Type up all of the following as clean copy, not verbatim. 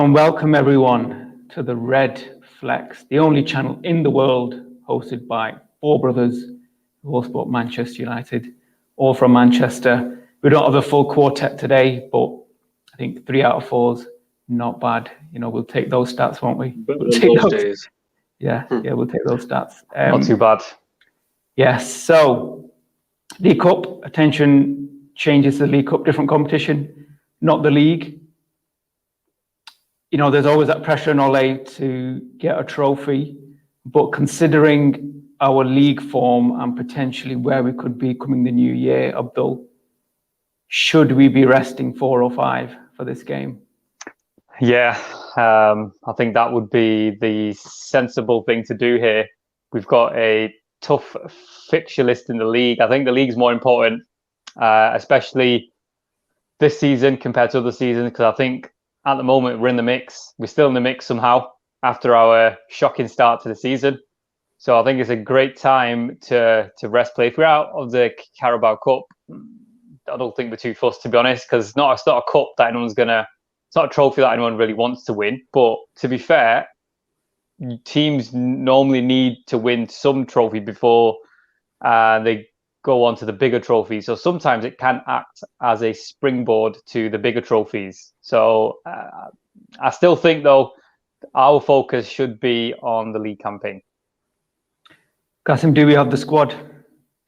And welcome everyone to the Redflex, the only channel in the world hosted by four brothers who all support Manchester United, all from Manchester. We don't have a full quartet today, but I think 3 out of 4's not bad. You know, we'll take those stats, won't we? We'll take those days. Yeah, we'll take those stats. Not too bad. Yes, so League Cup, attention changes to the League Cup, different competition, not the league. You know, there's always that pressure on Ole to get a trophy, but considering our league form and potentially where we could be coming the new year, Abdul, should we be resting 4 or 5 for this game? Yeah, I think that would be the sensible thing to do here. We've got a tough fixture list in the league. I think the league's more important, especially this season compared to other seasons, because I think at the moment we're in the mix. We're still in the mix somehow after our shocking start to the season. So I think it's a great time to rest play. If we're out of the Carabao Cup, I don't think we're too fussed, to be honest, because it's not a cup that anyone's it's not a trophy that anyone really wants to win. But to be fair, teams normally need to win some trophy before they go on to the bigger trophies. So sometimes it can act as a springboard to the bigger trophies. So I still think, though, our focus should be on the league campaign. Qasim, do we have the squad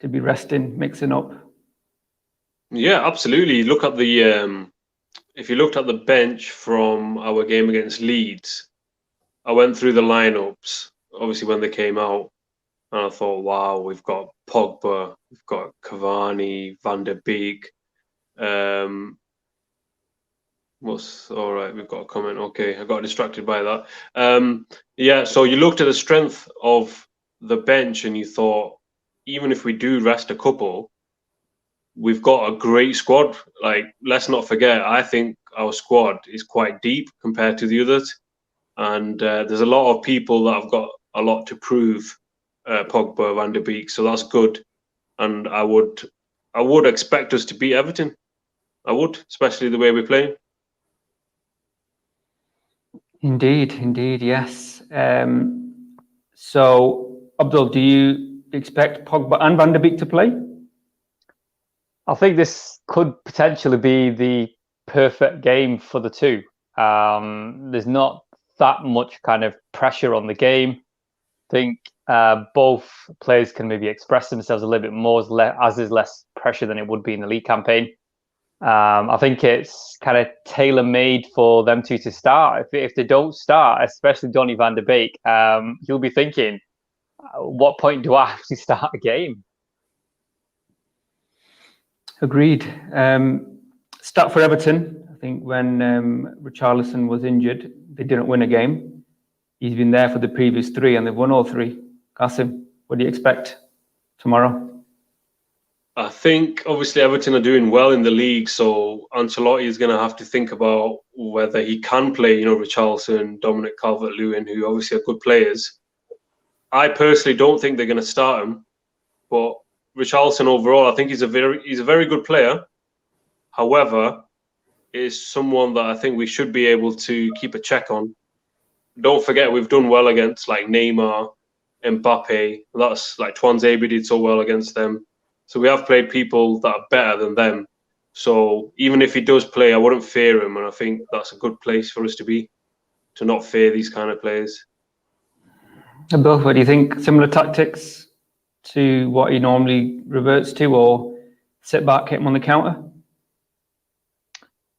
to be resting, mixing up? Yeah, absolutely. Look at the if you looked at the bench from our game against Leeds, I went through the lineups, obviously when they came out, and I thought, wow, we've got Pogba, we've got Cavani, Van der Beek. What's all right? We've got a comment. Okay, I got distracted by that. Yeah, so you looked at the strength of the bench, and you thought, even if we do rest a couple, we've got a great squad. Like, let's not forget, I think our squad is quite deep compared to the others, and there's a lot of people that have got a lot to prove. Pogba, Van der Beek, so that's good, and I would expect us to beat Everton. I would, especially the way we're playing. Indeed, yes. So, Abdul, do you expect Pogba and Van der Beek to play? I think this could potentially be the perfect game for the two. There's not that much kind of pressure on the game. I think both players can maybe express themselves a little bit more as there's less pressure than it would be in the league campaign. I think it's kind of tailor-made for them two to start. If they don't start, especially Donny van der Beek, he'll be thinking, what point do I actually start a game? Agreed. Start for Everton. I think when Richarlison was injured, they didn't win a game. He's been there for the previous 3 and they've won all 3. Qasim, what do you expect tomorrow? I think obviously Everton are doing well in the league, so Ancelotti is going to have to think about whether he can play, Richarlison, Dominic Calvert-Lewin, who obviously are good players. I personally don't think they're going to start him, but Richarlison overall, I think he's a very good player. However, is someone that I think we should be able to keep a check on. Don't forget, we've done well against like Neymar, Mbappe. That's like Tuanzebe did so well against them. So we have played people that are better than them. So even if he does play, I wouldn't fear him. And I think that's a good place for us to be, to not fear these kind of players. Abdul, what do you think? Similar tactics to what he normally reverts to, or sit back, hit him on the counter?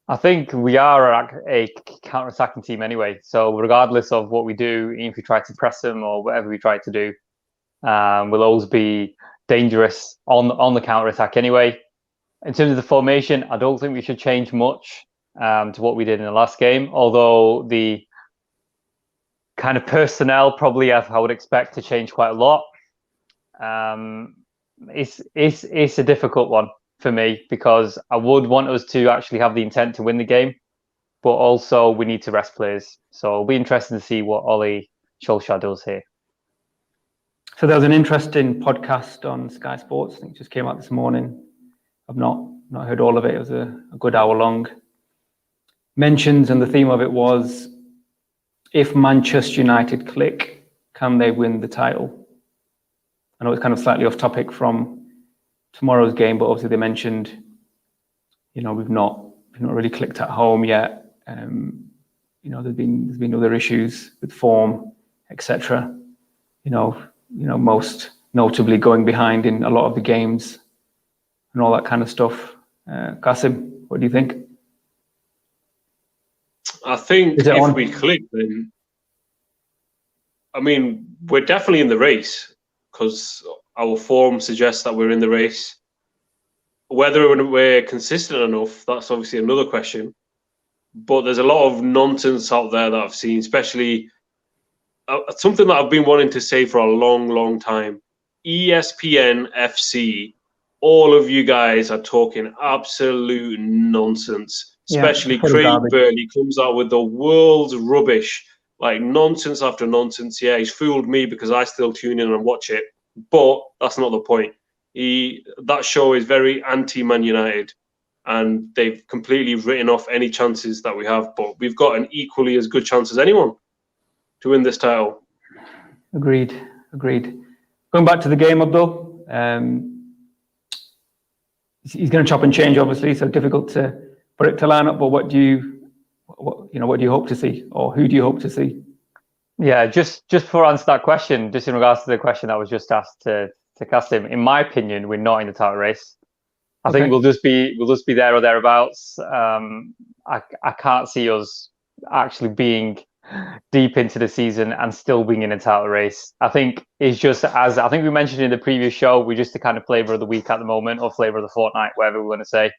I think we are a counter-attacking team anyway. So regardless of what we do, even if we try to press them or whatever we try to do, we'll always be dangerous on the counter-attack anyway. In terms of the formation, I don't think we should change much to what we did in the last game, although the kind of personnel probably I would expect to change quite a lot. It's a difficult one for me, because I would want us to actually have the intent to win the game, but also we need to rest players. So it'll be interesting to see what Ole Solskjaer does here. So there was an interesting podcast on Sky Sports, I think it just came out this morning. I've not heard all of it. It was a good hour long. Mentions, and the theme of it was if Manchester United click, can they win the title? I know it's kind of slightly off topic from tomorrow's game, but obviously they mentioned, we've not really clicked at home yet. There's been other issues with form, etc. Most notably going behind in a lot of the games and all that kind of stuff. Qasim, what do you think? I think if we click, then we're definitely in the race because our form suggests that we're in the race. Whether we're consistent enough, that's obviously another question. But there's a lot of nonsense out there that I've seen, especially something that I've been wanting to say for a long, long time. ESPN FC, all of you guys are talking absolute nonsense. Especially Craig Burley comes out with the world's rubbish, like nonsense after nonsense. Yeah, he's fooled me because I still tune in and watch it. But that's not the point. That show is very anti-Man United, and they've completely written off any chances that we have. But we've got an equally as good chance as anyone to win this title. Agreed. Going back to the game, Abdul, he's going to chop and change, obviously, so difficult to predict a lineup. But what do you hope to see, or who do you hope to see? Yeah, just before I answer that question, just in regards to the question that was just asked to Qasim, in my opinion, we're not in the title race. I think we'll just be there or thereabouts. I can't see us actually being deep into the season and still being in a title race. I think it's just, as I think we mentioned in the previous show, we're just the kind of flavour of the week at the moment, or flavour of the fortnight, whatever we want to say.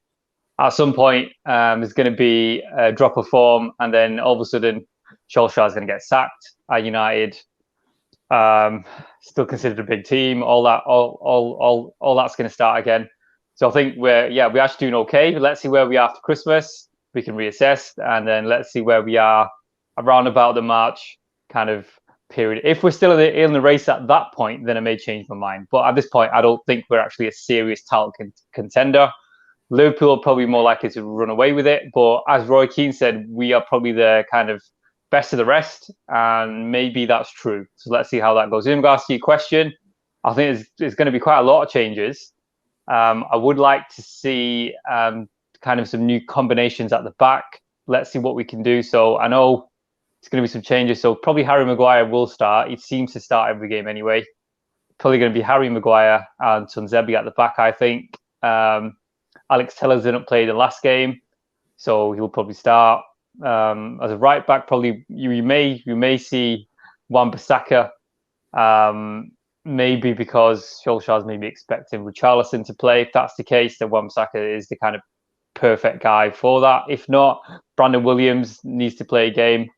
At some point, there's going to be a drop of form, and then all of a sudden, Solskjaer is going to get sacked at United. Still considered a big team. All that's going to start again. So I think we actually doing okay. Let's see where we are after Christmas. We can reassess, and then let's see where we are around about the March kind of period. If we're still in the race at that point, then I may change my mind. But at this point, I don't think we're actually a serious title contender. Liverpool are probably more likely to run away with it. But as Roy Keane said, we are probably the kind of best of the rest, and maybe that's true. So let's see how that goes. In regards to your question, I think there's going to be quite a lot of changes. I would like to see kind of some new combinations at the back. Let's see what we can do. So I know it's going to be some changes. So probably Harry Maguire will start. He seems to start every game anyway. Probably going to be Harry Maguire and Tuanzebe at the back, I think. Alex Tellers didn't play the last game, so he'll probably start. As a right back, probably you may see Wan-Bissaka, maybe because Solskjaer's maybe expecting Richarlison to play. If that's the case, then Wan-Bissaka is the kind of perfect guy for that. If not, Brandon Williams needs to play a game.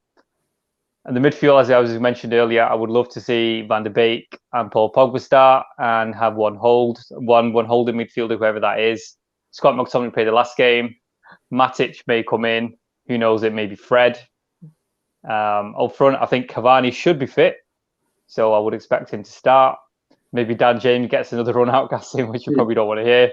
And the midfield, as I was mentioned earlier, I would love to see Van der Beek and Paul Pogba start and have one holding midfielder, whoever that is. Scott McTominay played the last game. Matic may come in. Who knows? It may be Fred. Up front, I think Cavani should be fit, so I would expect him to start. Maybe Dan James gets another run out, Qasim, which you probably don't want to hear.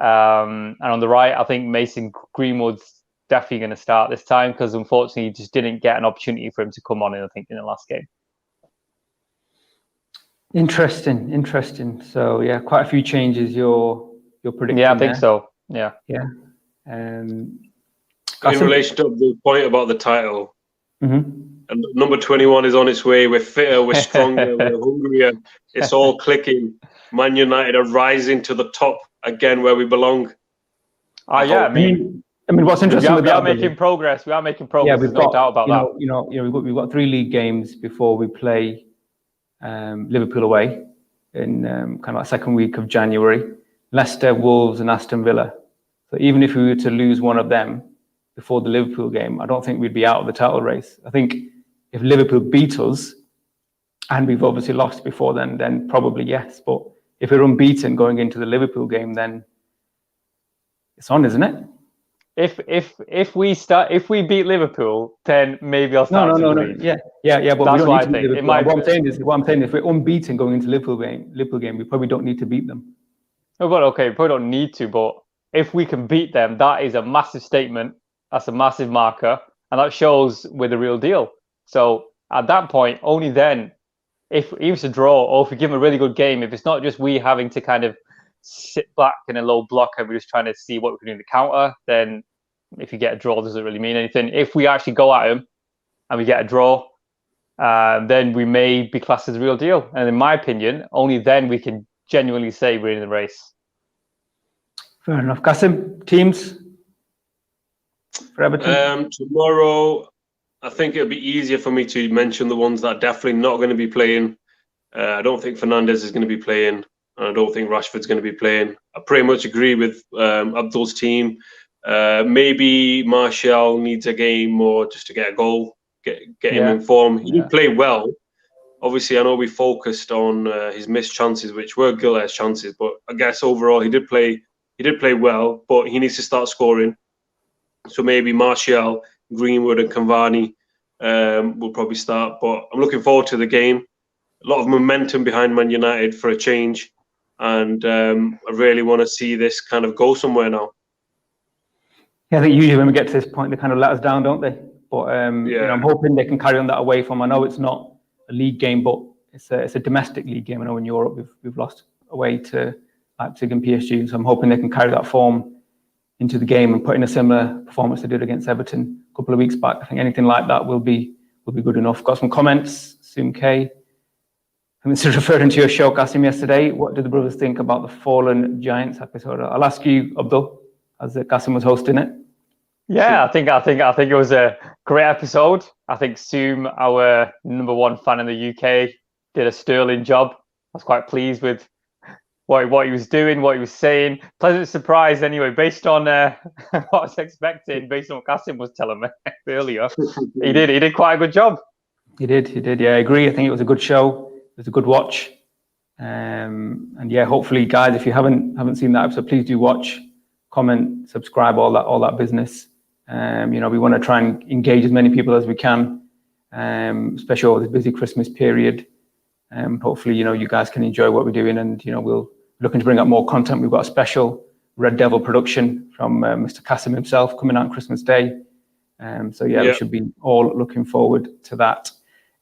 And on the right, I think Mason Greenwood's definitely going to start this time because unfortunately, he just didn't get an opportunity for him to come on, I think, in the last game. Interesting. So yeah, quite a few changes you're predicting. Yeah, I think so. Yeah. In relation to the point about the title, and number 21 is on its way. We're fitter, we're stronger, we're hungrier. It's all clicking. Man United are rising to the top again, where we belong. I mean, what's interesting? We are making progress. Yeah, we've got no doubt about that. We've got 3 league games before we play Liverpool away in kind of like second week of January. Leicester, Wolves, and Aston Villa. So even if we were to lose one of them before the Liverpool game, I don't think we'd be out of the title race. I think if Liverpool beat us, and we've obviously lost before then probably yes. But if we're unbeaten going into the Liverpool game, then it's on, isn't it? If we beat Liverpool, then maybe I'll start. No. Yeah. But that's we don't what need I to think. What I'm saying is, if we're unbeaten going into Liverpool game, we probably don't need to beat them. Oh, but okay, we probably don't need to. But if we can beat them, that is a massive statement. That's a massive marker, and that shows we're the real deal. So at that point, only then, if he was a draw or if we give him a really good game, if it's not just we having to kind of sit back in a low block and we're just trying to see what we can do in the counter, then if you get a draw, doesn't really mean anything. If we actually go at him and we get a draw, then we may be classed as a real deal. And in my opinion, only then we can genuinely say we're in the race. Fair enough. Qasim, teams for Everton? Tomorrow, I think it'll be easier for me to mention the ones that are definitely not going to be playing. I don't think Fernandes is going to be playing. And I don't think Rashford's going to be playing. I pretty much agree with Abdul's team. Maybe Martial needs a game more just to get a goal, get him in form. He did play well. Obviously, I know we focused on his missed chances, which were Gillet's chances, but I guess overall he did play well, but he needs to start scoring. So maybe Martial, Greenwood and Cavani will probably start. But I'm looking forward to the game. A lot of momentum behind Man United for a change. And I really want to see this kind of go somewhere now. Yeah, I think usually when we get to this point, they kind of let us down, don't they? But you know, I'm hoping they can carry on that away from. I know it's not a league game, but it's a domestic league game. I know in Europe we've lost away to Leipzig and PSG, so I'm hoping they can carry that form into the game and put in a similar performance they did against Everton a couple of weeks back. I think anything like that will be good enough. Got some comments. Soom K. And this is referring to your show, Qasim, yesterday. What did the brothers think about the Fallen Giants episode? I'll ask you, Abdul, as Qasim was hosting it. Yeah, I think it was a great episode. I think Soom, our #1 fan in the UK, did a sterling job. I was quite pleased with what he was doing, what he was saying. Pleasant surprise, anyway, based on what I was expecting, based on what Qasim was telling me earlier. He did quite a good job. He did. Yeah, I agree. I think it was a good show. It was a good watch. And yeah, hopefully, guys, if you haven't seen that episode, please do watch, comment, subscribe, all that business. You know, we want to try and engage as many people as we can, especially over this busy Christmas period. Hopefully, you know, you guys can enjoy what we're doing, and you know, we'll be looking to bring up more content. We've got a special Red Devil production from Mr. Qasim himself coming out on Christmas Day. So yeah, we should be all looking forward to that.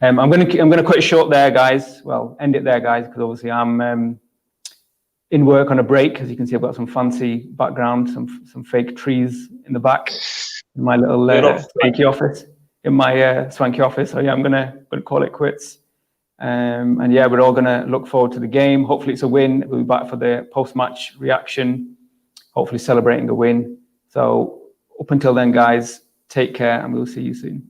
I'm gonna cut it short there, guys. Well, end it there, guys, because obviously I'm in work on a break. As you can see, I've got some fancy background, some fake trees in the back in my little swanky office. In my swanky office. So yeah, I'm gonna call it quits. And yeah, we're all gonna look forward to the game. Hopefully, it's a win. We'll be back for the post-match reaction. Hopefully, celebrating a win. So up until then, guys, take care, and we'll see you soon.